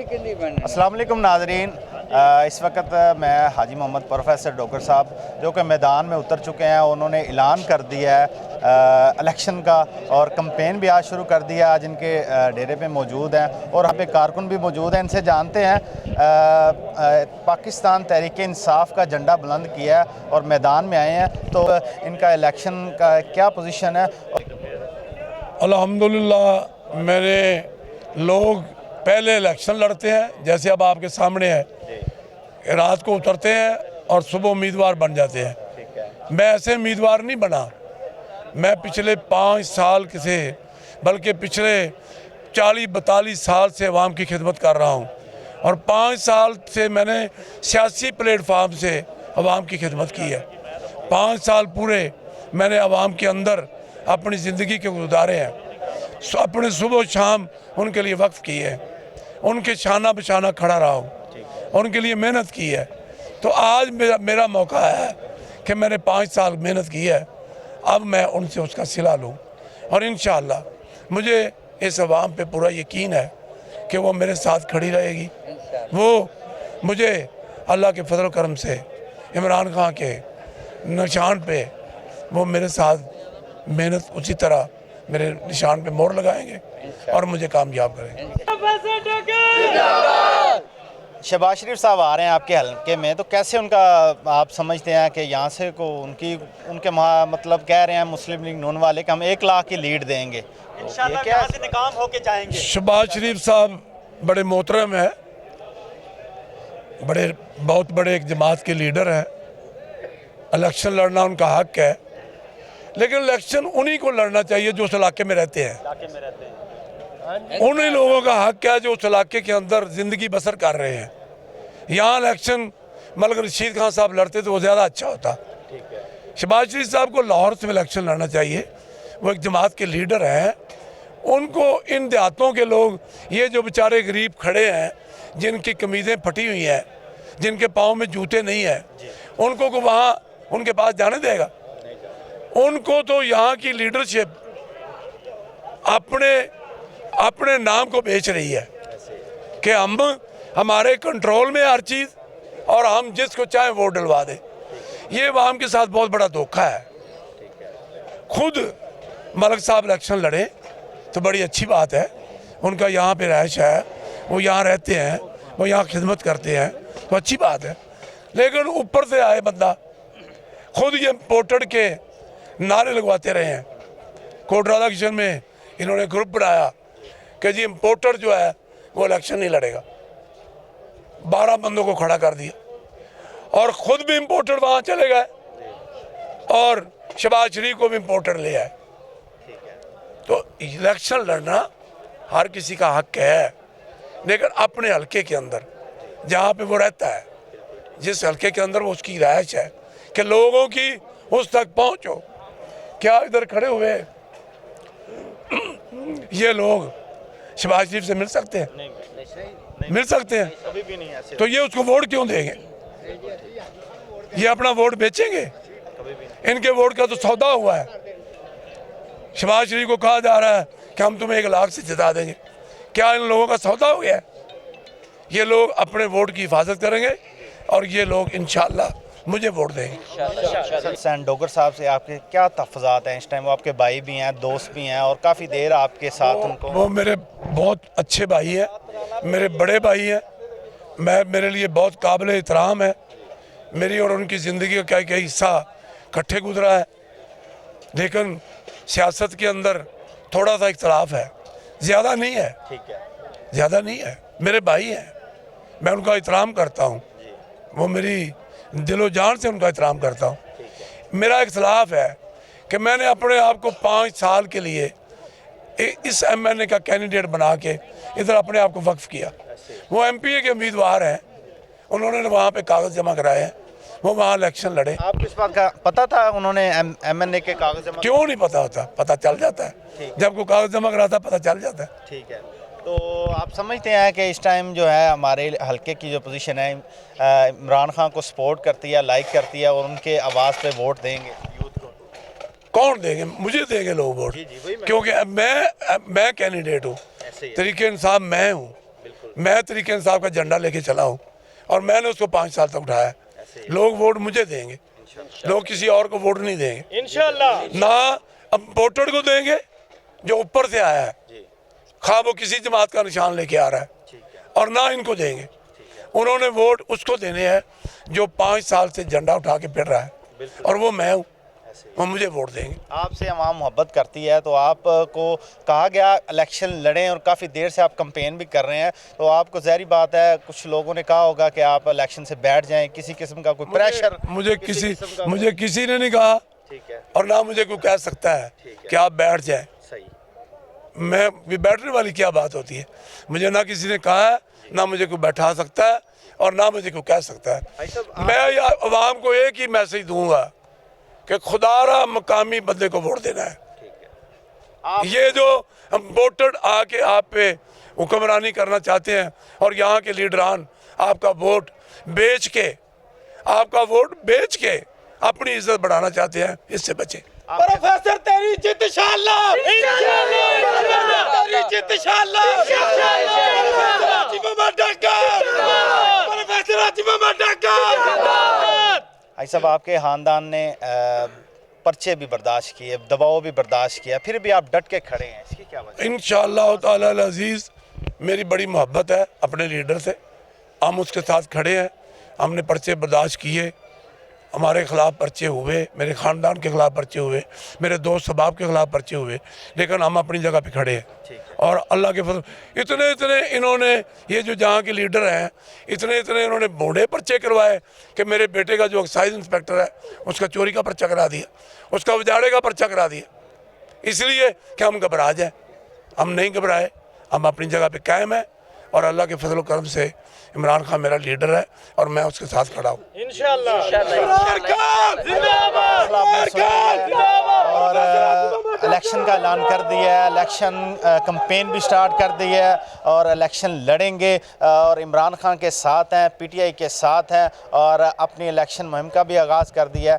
अस्सलाम वालेकुम नाज़रीन, इस वक्त मैं हाजी मोहम्मद प्रोफेसर डोगर साहब जो कि मैदान में उतर चुके हैं। उन्होंने ऐलान कर दिया है इलेक्शन का और कंपेन भी आज शुरू कर दिया। आज इनके डेरे पे मौजूद हैं और यहाँ पे कारकुन भी मौजूद हैं। इनसे जानते हैं पाकिस्तान तहरीक इंसाफ का झंडा बुलंद किया है और मैदान में आए हैं, तो इनका इलेक्शन का क्या पोजीशन है। अल्हम्दुलिल्लाह मेरे लोग पहले इलेक्शन लड़ते हैं, जैसे अब आपके सामने है, रात को उतरते हैं और सुबह उम्मीदवार बन जाते हैं। मैं ऐसे उम्मीदवार नहीं बना। मैं पिछले 5 साल से बल्कि पिछले 40-42 साल से अवाम की खिदमत कर रहा हूँ और 5 साल से मैंने सियासी प्लेटफार्म से अवाम की खिदमत की है। 5 साल पूरे मैंने अवाम के अंदर अपनी ज़िंदगी के गुजारे हैं, अपने सुबह शाम उनके लिए वक्फ की है, उनके शाना बशाना खड़ा रहा हूँ, उनके लिए मेहनत की है। तो आज मेरा मौका है कि मैंने 5 साल मेहनत की है, अब मैं उनसे उसका सिला लूँ और इंशाअल्लाह मुझे इस अवाम पे पूरा यकीन है कि वो मेरे साथ खड़ी रहेगी। वो मुझे अल्लाह के फजल करम से इमरान खान के निशान पे वो मेरे साथ मेहनत उसी तरह मेरे निशान पे मोहर लगाएंगे और मुझे कामयाब करेंगे। शहबाज शरीफ साहब आ रहे हैं आपके हलके में, तो कैसे उनका आप समझते हैं कि यहाँ से को उनके मतलब कह रहे हैं मुस्लिम लीग नून वाले कि हम 1 लाख की लीड देंगे, इंशाअल्लाह यहाँ से निकाम होके जाएंगे। शहबाज शरीफ साहब बड़े मोहतरम है, बहुत बड़े एक जमात के लीडर हैं। इलेक्शन लड़ना उनका हक है, लेकिन इलेक्शन उन्हीं को लड़ना चाहिए जो उस इलाके में रहते हैं। उन्हीं लोगों का हक है जो उस इलाके के अंदर ज़िंदगी बसर कर रहे हैं। यहाँ इलेक्शन मलिक रशीद खान साहब लड़ते तो वो ज़्यादा अच्छा होता। शहबाज शरीफ साहब को लाहौर से इलेक्शन लड़ना चाहिए। वो एक जमात के लीडर हैं। उनको इन देहातों के लोग, ये जो बेचारे गरीब खड़े हैं, जिनकी कमीज़ें फटी हुई हैं, जिनके पाँव में जूते नहीं हैं, उनको को वहाँ उनके पास जाने देगा? उनको तो यहाँ की लीडरशिप अपने नाम को बेच रही है कि हमारे कंट्रोल में हर चीज़ और हम जिसको चाहे वोट डलवा दें। ये अवाम के साथ बहुत बड़ा धोखा है। खुद मलिक साहब इलेक्शन लड़े तो बड़ी अच्छी बात है, उनका यहाँ पे रहायश है, वो यहाँ रहते हैं, वो यहाँ खिदमत करते हैं, तो अच्छी बात है। लेकिन ऊपर से आए बंदा खुद ये इम्पोर्टेड के नारे लगवाते रहे हैं। कोटरा इलेक्शन में इन्होंने ग्रुप बनाया कि जी इम्पोर्टर जो है वो इलेक्शन नहीं लड़ेगा। 12 बंदों को खड़ा कर दिया और ख़ुद भी इम्पोर्टर वहाँ चले गए और शहबाज शरीफ को भी इम्पोर्टर ले आए। तो इलेक्शन लड़ना हर किसी का हक है, लेकिन अपने हलके के अंदर जहाँ पे वो रहता है, जिस हलके के अंदर वो उसकी रहायश है, कि लोगों की उस तक पहुँचो। क्या इधर खड़े हुए ये लोग शहबाज शरीफ से मिल सकते हैं? नहीं, मिल सकते हैं? कभी भी नहीं ऐसे। तो ये उसको वोट क्यों देंगे? ये अपना वोट बेचेंगे? कभी भी नहीं। इनके वोट का तो सौदा हुआ है। शहबाज शरीफ को कहा जा रहा है कि हम तुम्हें 1 लाख से जिता देंगे। क्या इन लोगों का सौदा हो गया है? ये लोग अपने वोट की हिफाजत करेंगे और ये लोग इंशाअल्लाह मुझे वोट देंगे। डोगर साहब से आपके क्या तहफ़्फ़ुज़ात हैं इस टाइम? वो आपके भाई भी हैं, दोस्त भी हैं और काफ़ी देर आपके साथ उनको। वो मेरे बहुत अच्छे भाई हैं, मेरे बड़े भाई हैं। मेरे लिए बहुत काबिल एहतराम है। मेरी और उनकी ज़िंदगी का क्या हिस्सा इकट्ठे गुजरा है, लेकिन सियासत के अंदर थोड़ा सा इख्तलाफ है, ज़्यादा नहीं है। ठीक है, ज़्यादा नहीं है। मेरे भाई हैं, मैं उनका एहतराम करता हूँ, वो मेरी दिलो जान से उनका एहतराम करता हूँ। मेरा इख्तलाफ है कि मैंने अपने आप को 5 साल के लिए इस MNA का कैंडिडेट बना के इधर अपने आप को वक्फ किया। वो MPA के उम्मीदवार हैं, उन्होंने वहाँ पे कागज़ जमा कराए हैं, वो वहाँ इलेक्शन लड़े। आपको इस बात का पता था उन्होंने MNA के कागज़ जमा? क्यों नहीं पता होता? पता चल जाता है, जब कोई कागज़ जमा कराता पता चल जाता है। ठीक है, तो आप समझते हैं कि इस टाइम जो है हमारे हलके की जो पोजीशन है इमरान खान को सपोर्ट करती है, लाइक करती है और उनके आवाज़ पे वोट देंगे यूथ को? कौन देंगे? मुझे देंगे लोग वोट, क्योंकि मैं कैंडिडेट हूँ, तरीके इंसाफ मैं हूँ। मैं तरीके इंसाफ का झंडा लेके चला हूँ और मैंने उसको 5 साल तक उठाया है। लोग वोट मुझे देंगे, लोग किसी और को वोट नहीं देंगे इंशाल्लाह। ना अब वोटर को देंगे जो ऊपर से आया है, खा वो किसी जमात का निशान लेके आ रहा है, और ना इनको देंगे। उन्होंने वोट उसको देने हैं जो 5 साल से झंडा उठा के फिर रहा है, और वो मैं हूँ, वो मुझे वोट देंगे। आपसे आवाम मोहब्बत करती है, तो आपको कहा गया इलेक्शन लड़ें, और काफ़ी देर से आप कंपेन भी कर रहे हैं, तो आपको ज़ाहिर बात है कुछ लोगों ने कहा होगा कि आप इलेक्शन से बैठ जाएं, किसी किस्म का कोई प्रेशर? मुझे किसी ने नहीं कहा, ठीक है, और ना मुझे कोई कह सकता है कि आप बैठ जाएं। सही। मैं भी बैठने वाली क्या बात होती है? मुझे ना किसी ने कहा है, ना मुझे कोई बैठा सकता है, और ना मुझे कोई कह सकता है। मैं अवाम को एक ही मैसेज दूंगा कि खुदारा मकामी बंदे को वोट देना है। ये जो वोटर आके आप पे हुक्मरानी करना चाहते हैं, और यहाँ के लीडरान आपका वोट बेच के अपनी इज्जत बढ़ाना चाहते हैं, इससे बचें। प्रोफेसर तेरी जित इंशाअल्लाह, तेरी जित इंशाअल्लाह। भाई साहब, आपके ख़ानदान ने पर्चे भी बर्दाश्त किए, दबाव भी बर्दाश्त किया, फिर भी आप डट के खड़े हैं, इसकी क्या वजह? इंशाअल्लाह ताला अज़ीज़, मेरी बड़ी मोहब्बत है अपने लीडर से, हम उसके साथ खड़े हैं। हमने पर्चे बर्दाश्त किए, हमारे ख़िलाफ़ पर्चे हुए, मेरे ख़ानदान के ख़िलाफ़ पर्चे हुए, मेरे दोस्त सबाब के ख़िलाफ़ पर्चे हुए, लेकिन हम अपनी जगह पे खड़े हैं। और अल्लाह के फजल इतने इन्होंने, ये जो जहाँ के लीडर हैं, इतने इन्होंने बूढ़े पर्चे करवाए कि मेरे बेटे का जो एक्साइज इंस्पेक्टर है उसका चोरी का पर्चा करा दिया, उसका उजाड़े का पर्चा करा दिया, इसलिए कि हम घबरा जाए। हम नहीं घबराए, हम अपनी जगह पे कायम हैं, और अल्लाह के फजल करम से इमरान खान मेरा लीडर है और मैं उसके साथ खड़ा हूँ इंशाअल्लाह। और इलेक्शन का ऐलान कर दिया है, इलेक्शन कंपेन भी स्टार्ट कर दी है, और इलेक्शन लड़ेंगे, और इमरान खान के साथ हैं, PTI के साथ हैं, और अपनी इलेक्शन मुहिम का भी आगाज़ कर दिया है।